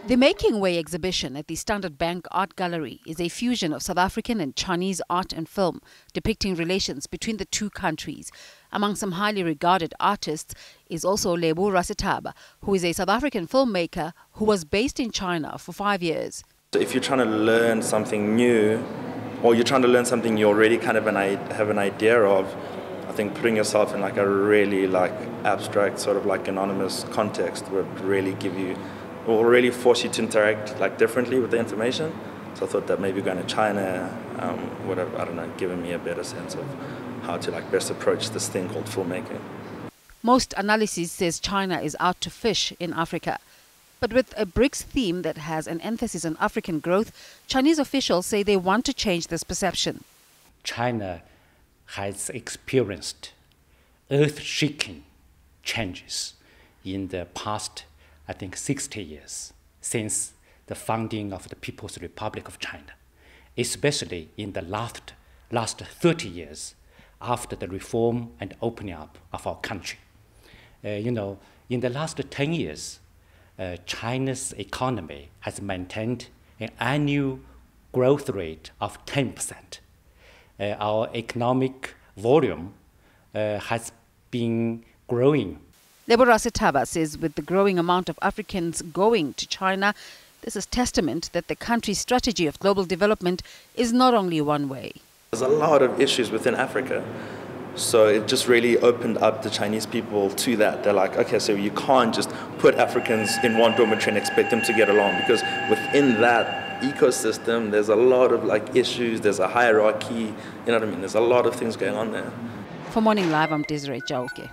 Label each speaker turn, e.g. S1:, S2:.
S1: The Making Way exhibition at the Standard Bank Art Gallery is a fusion of South African and Chinese art and film, depicting relations between the two countries. Among some highly regarded artists is also Desiree Chauke, who is a South African filmmaker who was based in China for 5 years.
S2: So if you're trying to learn something new, or you're trying to learn something you already kind of have an idea of, I think putting yourself in like a really like abstract sort of like anonymous context would really give you, will really force you to interact like differently with the information. So I thought that maybe going to China would have, I don't know, given me a better sense of how to like best approach this thing called filmmaking.
S1: Most analysis says China is out to fish in Africa. But with a BRICS theme that has an emphasis on African growth, Chinese officials say they want to change this perception.
S3: China has experienced earth-shaking changes in the past, I think, 60 years since the founding of the People's Republic of China, especially in the last 30 years after the reform and opening up of our country. In the last 10 years, China's economy has maintained an annual growth rate of 10%. Our economic volume has been growing.
S1: Desiree Chauke says with the growing amount of Africans going to China, this is testament that the country's strategy of global development is not only one way.
S2: There's a lot of issues within Africa. So it just really opened up the Chinese people to that. They're like, okay, so you can't just put Africans in one dormitory and expect them to get along, because within that ecosystem, there's a lot of like issues, there's a hierarchy, you know what I mean? There's a lot of things going on there.
S1: For Morning Live, I'm Desiree Chauke.